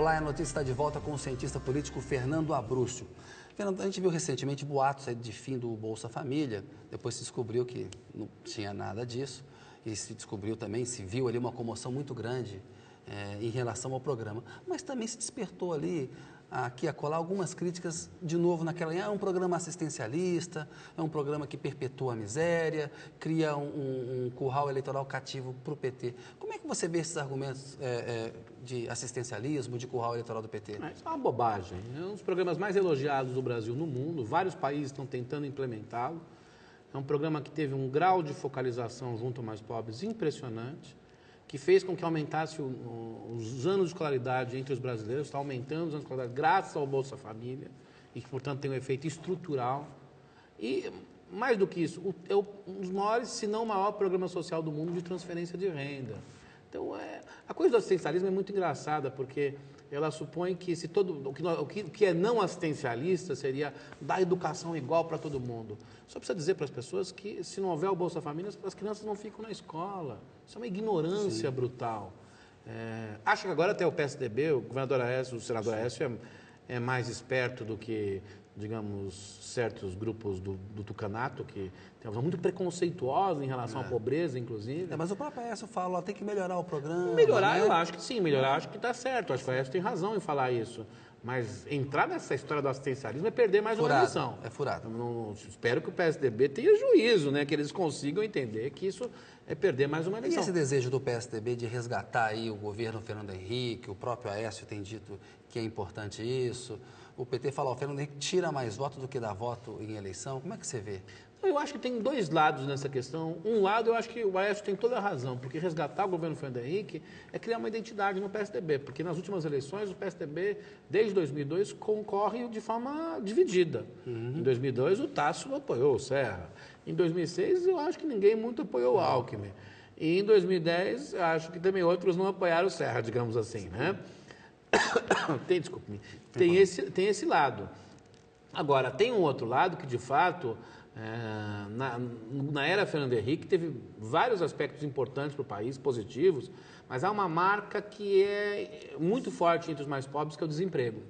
Olá, a notícia está de volta com o cientista político Fernando Abrúcio. Fernando, a gente viu recentemente boatos de fim do Bolsa Família, depois se descobriu que não tinha nada disso, e se descobriu também, se viu ali uma comoção muito grande em relação ao programa, mas também se despertou ali, aqui a colar, algumas críticas, de novo naquela linha, é um programa assistencialista, é um programa que perpetua a miséria, cria um curral eleitoral cativo para o PT. Como é que você vê esses argumentos de assistencialismo, de curral eleitoral do PT? Isso é uma bobagem. É um dos programas mais elogiados do Brasil no mundo, vários países estão tentando implementá-lo. É um programa que teve um grau de focalização junto aos mais pobres impressionante, que fez com que aumentasse os anos de escolaridade entre os brasileiros, está aumentando os anos de escolaridade graças ao Bolsa Família, e que, portanto, tem um efeito estrutural. E, mais do que isso, é um dos maiores, se não o maior programa social do mundo de transferência de renda. Então, a coisa do assistencialismo é muito engraçada, porque ela supõe que se o que é não assistencialista seria dar educação igual para todo mundo. Só precisa dizer para as pessoas que, se não houver o Bolsa Família, as crianças não ficam na escola. Isso é uma ignorância brutal. Acho que agora até o PSDB, o governador Aécio, o senador Aécio é mais esperto do que, digamos, certos grupos do tucanato, que tem uma visão muito preconceituosa em relação à pobreza, inclusive. Mas o próprio Aécio fala, tem que melhorar o programa. Melhorar, né? eu acho que sim, melhorar, acho que está certo. Acho que o Aécio tem razão em falar isso. Mas entrar nessa história do assistencialismo é perder mais uma eleição. É furado. Espero que o PSDB tenha juízo, né? Que eles consigam entender que isso é perder mais uma eleição. E esse desejo do PSDB de resgatar aí o governo Fernando Henrique, o próprio Aécio tem dito que é importante isso. O PT fala, o Fernando Henrique tira mais voto do que dá voto em eleição. Como é que você vê? Eu acho que tem dois lados nessa questão. Um lado, eu acho que o Aécio tem toda a razão, porque resgatar o governo Fernando Henrique é criar uma identidade no PSDB, porque nas últimas eleições o PSDB, desde 2002, concorre de forma dividida. Em 2002, o Tasso apoiou o Serra. Em 2006, eu acho que ninguém muito apoiou o Alckmin. E em 2010, eu acho que também outros não apoiaram o Serra, digamos assim, né? Tem esse lado. Agora, tem um outro lado que, de fato, na era Fernando Henrique, teve vários aspectos importantes para o país, positivos, mas há uma marca que é muito forte entre os mais pobres, que é o desemprego.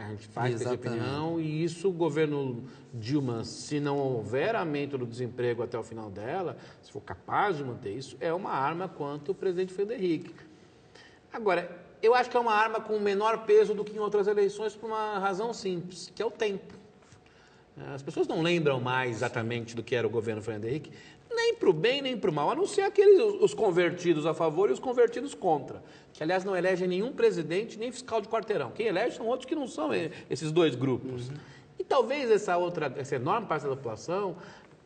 A gente faz essa opinião e isso, o governo Dilma, se não houver aumento do desemprego até o final dela, se for capaz de manter isso, é uma arma contra o presidente Fernando Henrique. Agora, eu acho que é uma arma com menor peso do que em outras eleições por uma razão simples, que é o tempo. As pessoas não lembram mais exatamente do que era o governo Fernando Henrique, nem para o bem nem para o mal, a não ser os convertidos a favor e os convertidos contra, que, aliás, não elegem nenhum presidente nem fiscal de quarteirão. Quem elege são outros que não são esses dois grupos. E talvez essa enorme parte da população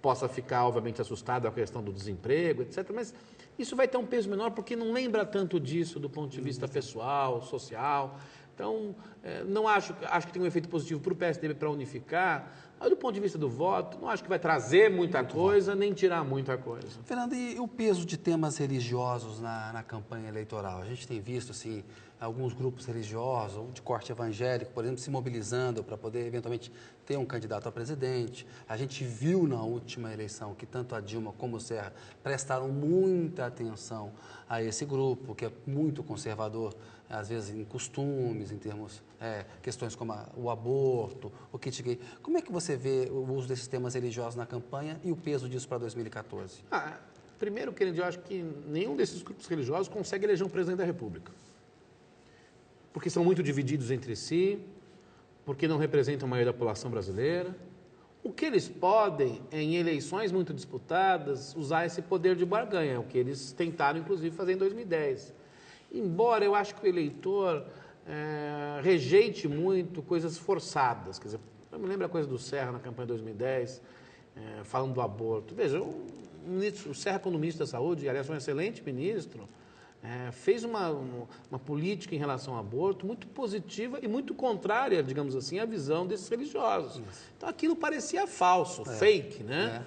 possa ficar, obviamente, assustada com a questão do desemprego, etc., mas isso vai ter um peso menor porque não lembra tanto disso do ponto de vista pessoal, social. Então, não acho que tem um efeito positivo para o PSDB para unificar, mas do ponto de vista do voto, não acho que vai trazer muita coisa, nem tirar muita coisa. Fernando, e o peso de temas religiosos na campanha eleitoral? A gente tem visto, assim, alguns grupos religiosos, ou de corte evangélico, por exemplo, se mobilizando para poder, eventualmente, ter um candidato a presidente. A gente viu na última eleição que tanto a Dilma como o Serra prestaram muita atenção a esse grupo, que é muito conservador, às vezes em costumes, em termos, questões como o aborto, o kit gay. Como é que você vê o uso desses temas religiosos na campanha e o peso disso para 2014? Primeiro, Kennedy, eu acho que nenhum desses grupos religiosos consegue eleger um presidente da República. Porque são muito divididos entre si, porque não representam a maioria da população brasileira. O que eles podem, em eleições muito disputadas, usar esse poder de barganha, o que eles tentaram, inclusive, fazer em 2010. Embora eu acho que o eleitor rejeite muito coisas forçadas. Quer dizer, eu me lembro a coisa do Serra na campanha de 2010, falando do aborto. Veja, o Serra, quando ministro da Saúde, aliás, um excelente ministro, fez uma política em relação ao aborto muito positiva e muito contrária, digamos assim, à visão desses religiosos. Então, aquilo parecia falso, fake, né?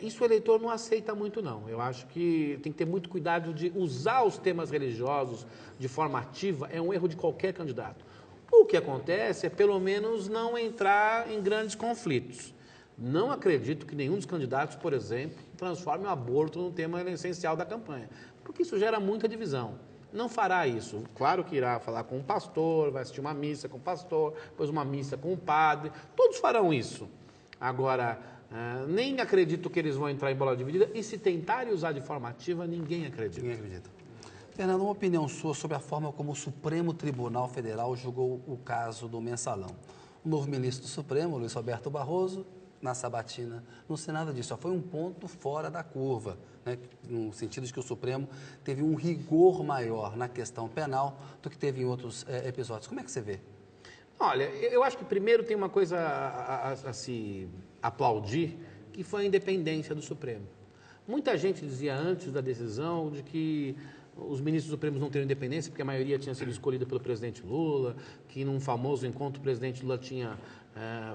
Isso o eleitor não aceita muito, não. Eu acho que tem que ter muito cuidado de usar os temas religiosos de forma ativa, é um erro de qualquer candidato. O que acontece é, pelo menos, não entrar em grandes conflitos. Não acredito que nenhum dos candidatos, por exemplo, transforme o aborto num tema essencial da campanha, porque isso gera muita divisão. não fará isso. Claro que irá falar com o pastor, vai assistir uma missa com o pastor, depois uma missa com o padre, todos farão isso. Agora, nem acredito que eles vão entrar em bola dividida, e se tentarem usar de forma ativa, ninguém acredita. Ninguém acredita. Fernando, uma opinião sua sobre a forma como o Supremo Tribunal Federal julgou o caso do Mensalão. O novo ministro do Supremo, Luiz Roberto Barroso, na sabatina, não sei nada disso, só foi um ponto fora da curva, né? No sentido de que o Supremo teve um rigor maior na questão penal do que teve em outros episódios. Como é que você vê? Olha, eu acho que primeiro tem uma coisa a se aplaudir, que foi a independência do Supremo. Muita gente dizia antes da decisão de que os ministros supremos não teriam independência porque a maioria tinha sido escolhida pelo presidente Lula, que num famoso encontro o presidente Lula tinha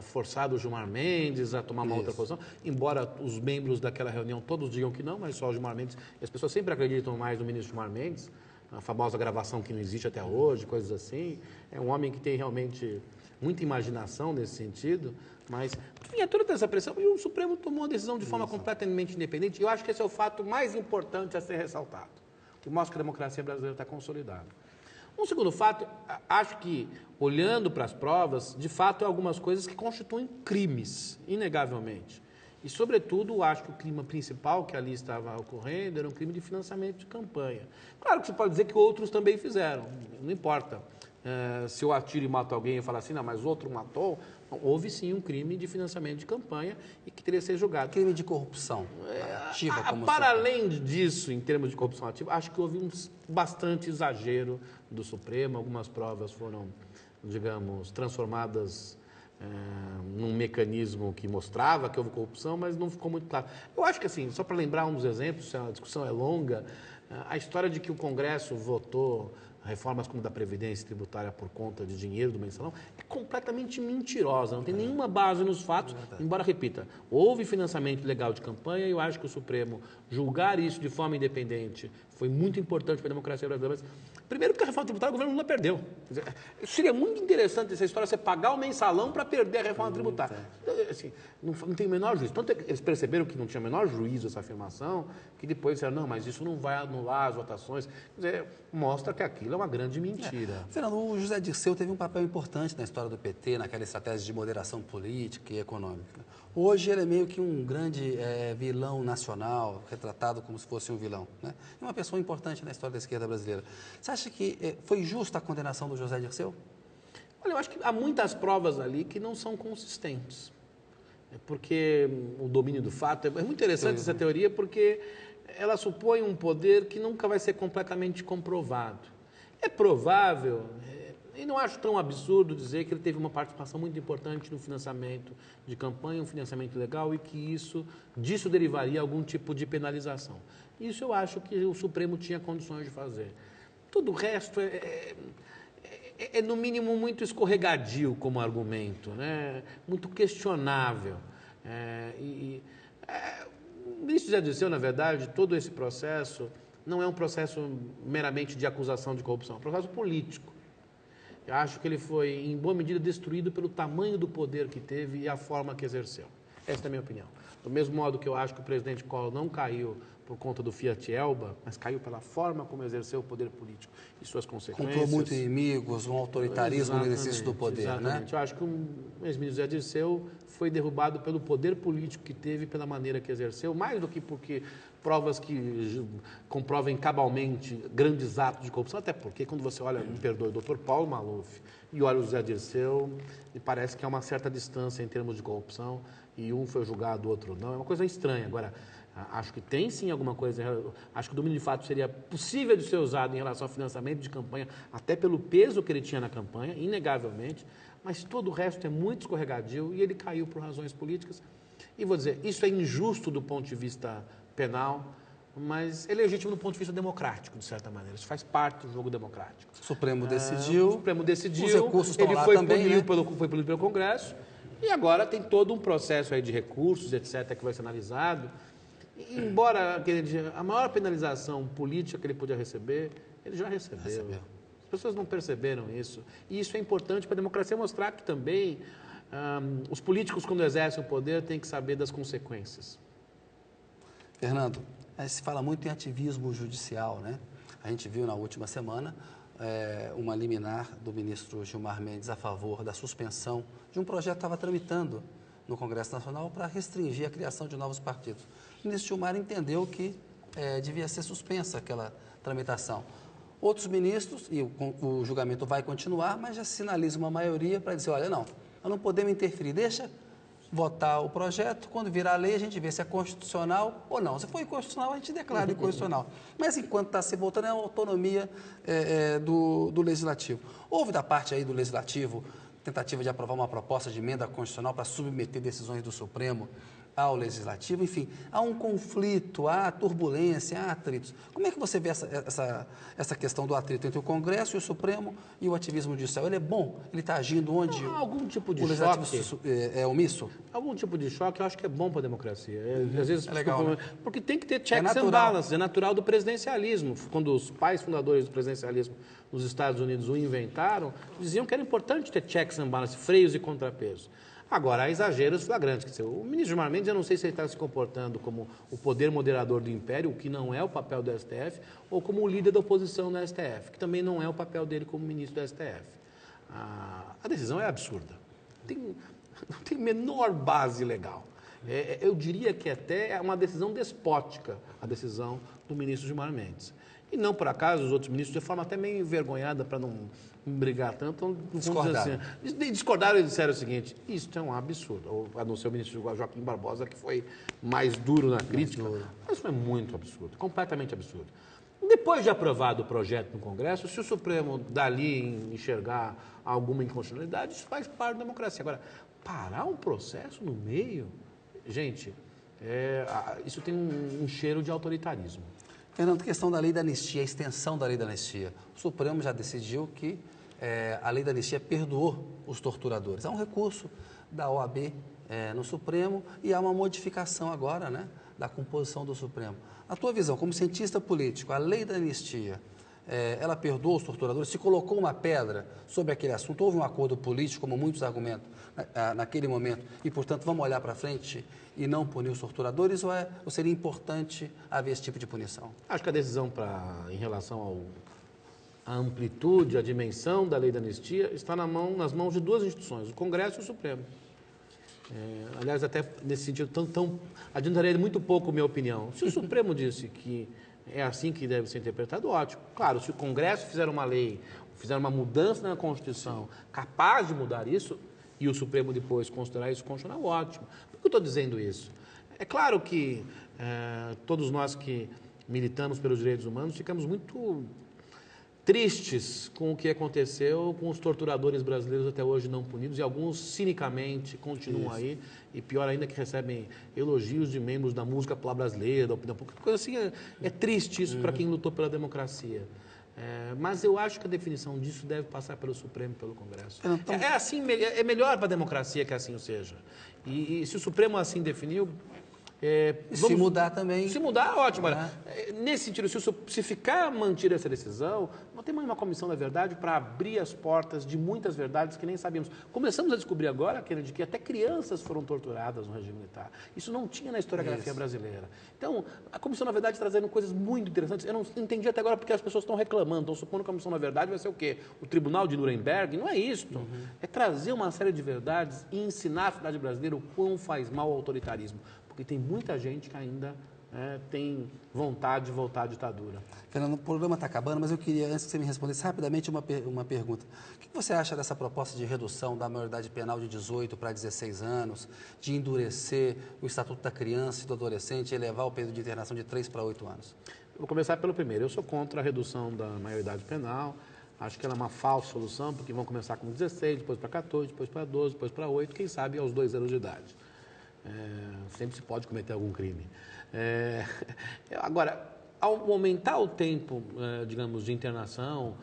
forçado o Gilmar Mendes a tomar uma outra posição, embora os membros daquela reunião todos digam que não, mas só o Gilmar Mendes, e as pessoas sempre acreditam mais no ministro Gilmar Mendes, a famosa gravação que não existe até hoje, coisas assim. É um homem que tem realmente muita imaginação nesse sentido, mas tinha toda essa pressão e o Supremo tomou a decisão de forma completamente independente. E eu acho que esse é o fato mais importante a ser ressaltado, que mostra que a democracia brasileira está consolidada. Um segundo fato, acho que, olhando para as provas, de fato, há algumas coisas que constituem crimes, inegavelmente. E, sobretudo, acho que o crime principal que ali estava ocorrendo era um crime de financiamento de campanha. Claro que você pode dizer que outros também fizeram, não importa. Se eu atiro e mato alguém e falar assim, não, mas outro matou, houve sim um crime de financiamento de campanha e que teria que ser julgado. Crime de corrupção ativa, como para além disso, em termos de corrupção ativa, acho que houve bastante exagero do Supremo. Algumas provas foram, digamos, transformadas num mecanismo que mostrava que houve corrupção, mas não ficou muito claro. Eu acho que, assim, só para lembrar um dos exemplos, a discussão é longa, a história de que o Congresso votou reformas como da Previdência Tributária por conta de dinheiro do Mensalão é completamente mentirosa, não tem nenhuma base nos fatos, embora, repita, houve financiamento ilegal de campanha e eu acho que o Supremo julgar isso de forma independente foi muito importante para a democracia brasileira. Primeiro porque a reforma tributária o governo Lula perdeu. Seria muito interessante essa história, você pagar o Mensalão para perder a reforma tributária. Assim, não tem o menor juízo. Tanto é que eles perceberam que não tinha o menor juízo essa afirmação, que depois disseram, não, mas isso não vai anular as votações. Quer dizer, mostra que aquilo é uma grande mentira. Fernando, o José Dirceu teve um papel importante na história do PT, naquela estratégia de moderação política e econômica. Hoje ele é meio que um grande vilão nacional, retratado como se fosse um vilão, né? É uma pessoa importante na história da esquerda brasileira. Você acha que foi justa a condenação do José Dirceu? Olha, eu acho que há muitas provas ali que não são consistentes. Porque o domínio do fato... É muito interessante essa teoria porque ela supõe um poder que nunca vai ser completamente comprovado. É provável... E não acho tão absurdo dizer que ele teve uma participação muito importante no financiamento de campanha, um financiamento legal, e que disso derivaria algum tipo de penalização. Isso eu acho que o Supremo tinha condições de fazer. Todo o resto no mínimo, muito escorregadio como argumento, né? Muito questionável. O ministro José Dirceu, na verdade, todo esse processo não é um processo meramente de acusação de corrupção, é um processo político. Eu acho que ele foi, em boa medida, destruído pelo tamanho do poder que teve e a forma que exerceu. Essa é a minha opinião. Do mesmo modo que eu acho que o presidente Collor não caiu por conta do Fiat Elba, mas caiu pela forma como exerceu o poder político e suas consequências. Comprou muitos inimigos, um autoritarismo no exercício do poder, exatamente. Né? Eu acho que o ex-ministro José Dirceu foi derrubado pelo poder político que teve, pela maneira que exerceu, mais do que porque provas que comprovem cabalmente grandes atos de corrupção, até porque quando você olha, me perdoe, o doutor Paulo Maluf e olha o José Dirceu, me parece que há uma certa distância em termos de corrupção e um foi julgado, o outro não. É uma coisa estranha. Agora, acho que tem sim alguma coisa, acho que o domínio de fato seria possível de ser usado em relação ao financiamento de campanha, até pelo peso que ele tinha na campanha, inegavelmente, mas todo o resto é muito escorregadio e ele caiu por razões políticas. E vou dizer, isso é injusto do ponto de vista penal, mas é legítimo do ponto de vista democrático, de certa maneira. Isso faz parte do jogo democrático. O Supremo decidiu. O Supremo decidiu. Os recursos estão ele lá foi também, punido, né? foi punido pelo Congresso. E agora tem todo um processo aí de recursos, etc., que vai ser analisado. E, embora a maior penalização política que ele podia receber, ele já recebeu. As pessoas não perceberam isso. E isso é importante para a democracia mostrar que também os políticos, quando exercem o poder, têm que saber das consequências. Fernando, se fala muito em ativismo judicial, né? A gente viu na última semana uma liminar do ministro Gilmar Mendes a favor da suspensão de um projeto que estava tramitando no Congresso Nacional para restringir a criação de novos partidos. O ministro Gilmar entendeu que devia ser suspensa aquela tramitação. Outros ministros, e o julgamento vai continuar, mas já sinaliza uma maioria para dizer, olha, não, nós não podemos interferir, deixa votar o projeto, quando virar lei a gente vê se é constitucional ou não. Se for inconstitucional, a gente declara inconstitucional. Mas enquanto está se votando, é a autonomia do Legislativo. Houve da parte aí do Legislativo tentativa de aprovar uma proposta de emenda constitucional para submeter decisões do Supremo ao Legislativo, enfim, há um conflito, há turbulência, há atritos. Como é que você vê essa questão do atrito entre o Congresso e o Supremo e o ativismo judicial? Ele é bom? Ele está agindo onde algum tipo de o Legislativo choque, é omisso? Algum tipo de choque eu acho que é bom para a democracia. Às vezes, legal, né? Porque tem que ter checks and balances, é natural do presidencialismo. Quando os pais fundadores do presidencialismo nos Estados Unidos o inventaram, diziam que era importante ter checks and balances, freios e contrapesos. Agora, há exageros flagrantes. Quer dizer, o ministro Gilmar Mendes, eu não sei se ele está se comportando como o poder moderador do império, o que não é o papel do STF, ou como o líder da oposição no STF, que também não é o papel dele como ministro do STF. A decisão é absurda. Não tem menor base legal. Eu diria que até é uma decisão despótica, a decisão do ministro Gilmar Mendes. E não, por acaso, os outros ministros, de forma até meio envergonhada, para não brigar tanto, discordaram e disseram o seguinte, isso é um absurdo, a não ser o ministro Joaquim Barbosa, que foi mais duro na crítica, mas foi muito absurdo, completamente absurdo. Depois de aprovado o projeto no Congresso, se o Supremo dali enxergar alguma inconstitucionalidade, isso faz parte da democracia. Agora, parar um processo no meio, gente, isso tem um cheiro de autoritarismo. Fernando, questão da lei da anistia, a extensão da lei da anistia. O Supremo já decidiu que a lei da anistia perdoou os torturadores. Há um recurso da OAB no Supremo e há uma modificação agora, né, da composição do Supremo. A tua visão, como cientista político, a lei da anistia, ela perdoou os torturadores? Se colocou uma pedra sobre aquele assunto? Houve um acordo político, como muitos argumentam, naquele momento, e, portanto, vamos olhar para frente e não punir os torturadores, ou seria importante haver esse tipo de punição? Acho que a decisão em relação à amplitude, à dimensão da lei da anistia está nas mãos de duas instituições, o Congresso e o Supremo. Aliás, até nesse sentido, adiantaria muito pouco a minha opinião. Se o Supremo disse que é assim que deve ser interpretado, ótimo. Claro, se o Congresso fizer uma lei, fizer uma mudança na Constituição capaz de mudar isso, e o Supremo depois considerar isso constitucional, ótimo. Por que eu estou dizendo isso? É claro que todos nós que militamos pelos direitos humanos ficamos muito tristes com o que aconteceu com os torturadores brasileiros até hoje não punidos, e alguns cinicamente continuam aí, e pior ainda que recebem elogios de membros da música popular brasileira, da opinião pública, coisa assim, é triste isso para quem lutou pela democracia. Mas eu acho que a definição disso deve passar pelo Supremo e pelo Congresso. Então, é melhor para a democracia que assim seja. E se o Supremo assim definiu... se mudar também... Se mudar, ótimo. Nesse sentido, se ficar mantida essa decisão, nós temos uma comissão da verdade para abrir as portas de muitas verdades que nem sabíamos. Começamos a descobrir agora, Kennedy, que até crianças foram torturadas no regime militar. Isso não tinha na historiografia brasileira. Então, a comissão da verdade trazendo coisas muito interessantes. Eu não entendi até agora porque as pessoas estão reclamando. Estão supondo que a comissão da verdade vai ser o quê? O Tribunal de Nuremberg? Não é isso. É trazer uma série de verdades e ensinar a sociedade brasileira o quão faz mal o autoritarismo. Porque tem muita gente que ainda tem vontade de voltar à ditadura. Fernando, o programa está acabando, mas eu queria, antes que você me respondesse rapidamente, uma pergunta. O que você acha dessa proposta de redução da maioridade penal de 18 para 16 anos, de endurecer o Estatuto da Criança e do Adolescente e elevar o período de internação de 3 para 8 anos? Vou começar pelo primeiro. Eu sou contra a redução da maioridade penal. Acho que ela é uma falsa solução, porque vão começar com 16, depois para 14, depois para 12, depois para 8, quem sabe aos 2 anos de idade. Sempre se pode cometer algum crime. Agora, ao aumentar o tempo, digamos, de internação,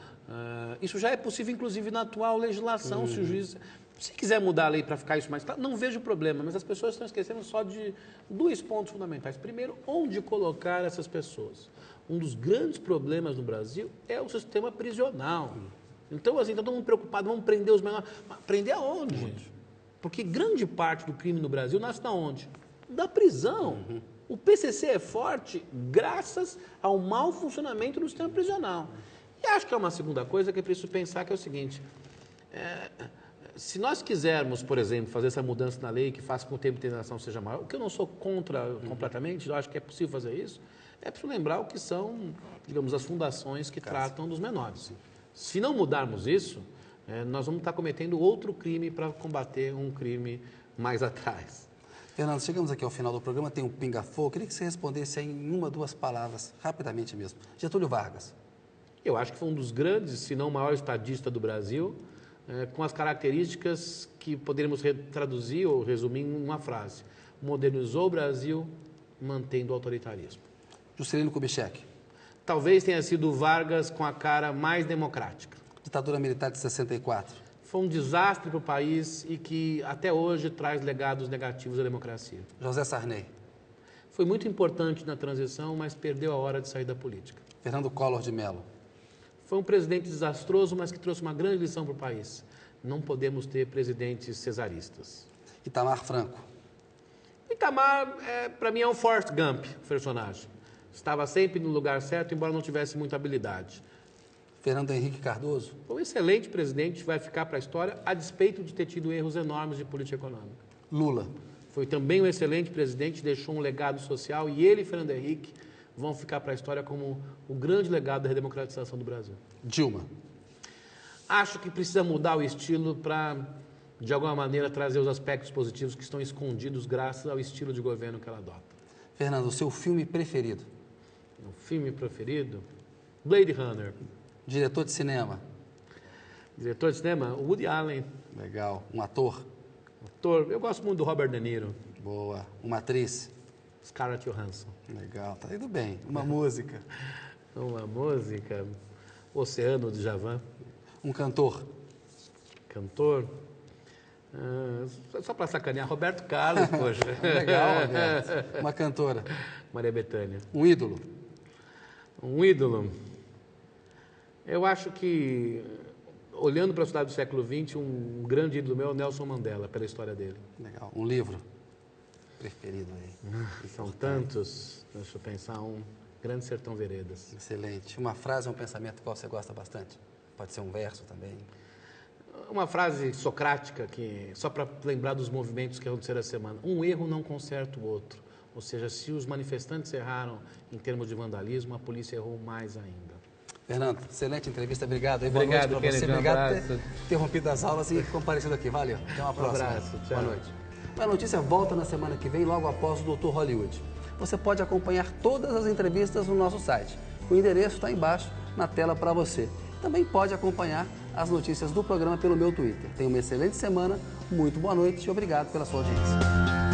isso já é possível, inclusive, na atual legislação. Se o juiz, se quiser mudar a lei para ficar isso mais claro, não vejo problema, mas as pessoas estão esquecendo só de 2 pontos fundamentais. Primeiro, onde colocar essas pessoas? Um dos grandes problemas no Brasil é o sistema prisional. Então, assim, está todo mundo preocupado, vamos prender os menores. Mas prender aonde, gente? Porque grande parte do crime no Brasil nasce da onde? Da prisão. O PCC é forte graças ao mau funcionamento do sistema prisional. E acho que é uma segunda coisa que é preciso pensar, que é o seguinte, se nós quisermos, por exemplo, fazer essa mudança na lei que faça com que o tempo de internação seja maior, o que eu não sou contra completamente, eu acho que é possível fazer isso, é preciso lembrar o que são, digamos, as fundações que tratam dos menores. Se não mudarmos isso, nós vamos estar cometendo outro crime para combater um crime mais atrás. Fernando, chegamos aqui ao final do programa, tem um pinga-fogo. Queria que você respondesse aí em uma, 2 palavras, rapidamente mesmo. Getúlio Vargas. Eu acho que foi um dos grandes, se não o maior estadista do Brasil, com as características que poderíamos traduzir ou resumir em uma frase. Modernizou o Brasil, mantendo o autoritarismo. Juscelino Kubitschek. Talvez tenha sido o Vargas com a cara mais democrática. Ditadura militar de 64. Foi um desastre para o país e que até hoje traz legados negativos à democracia. José Sarney. Foi muito importante na transição, mas perdeu a hora de sair da política. Fernando Collor de Mello. Foi um presidente desastroso, mas que trouxe uma grande lição para o país. Não podemos ter presidentes cesaristas. Itamar Franco. Itamar, para mim, é um Forrest Gump, personagem. Estava sempre no lugar certo, embora não tivesse muita habilidade. Fernando Henrique Cardoso. Foi um excelente presidente, vai ficar para a história, a despeito de ter tido erros enormes de política econômica. Lula. Foi também um excelente presidente, deixou um legado social e ele e Fernando Henrique vão ficar para a história como o grande legado da redemocratização do Brasil. Dilma. Acho que precisa mudar o estilo para, de alguma maneira, trazer os aspectos positivos que estão escondidos graças ao estilo de governo que ela adota. Fernando, o seu filme preferido? O filme preferido? Blade Runner. Diretor de cinema? Diretor de cinema? Woody Allen. Legal. Um ator? Ator, eu gosto muito do Robert De Niro. Boa. Uma atriz? Scarlett Johansson. Legal, tá indo bem. Uma música? Uma música? Oceano, de Djavan. Um cantor? Cantor? Só para sacanear, Roberto Carlos, poxa. Legal, Roberto. Uma cantora? Maria Bethânia. Um ídolo? Um ídolo? Eu acho que, olhando para a cidade do século XX, um grande ídolo meu é o Nelson Mandela, pela história dele. Legal. Um livro preferido aí? São tantos, deixa eu pensar, um Grande Sertão Veredas. Excelente. Uma frase ou um pensamento qual você gosta bastante? Pode ser um verso também. Uma frase socrática, que só para lembrar dos movimentos que aconteceram essa semana. Um erro não conserta o outro. Ou seja, se os manifestantes erraram em termos de vandalismo, a polícia errou mais ainda. Fernando, excelente entrevista, obrigado. E obrigado, boa noite para você. Obrigado por ter interrompido as aulas e comparecido aqui. Valeu. Até uma próxima. abraço, tchau. Boa noite. A notícia volta na semana que vem, logo após o Dr. Hollywood. Você pode acompanhar todas as entrevistas no nosso site. O endereço está embaixo na tela para você. Também pode acompanhar as notícias do programa pelo meu Twitter. Tenha uma excelente semana, muito boa noite e obrigado pela sua audiência.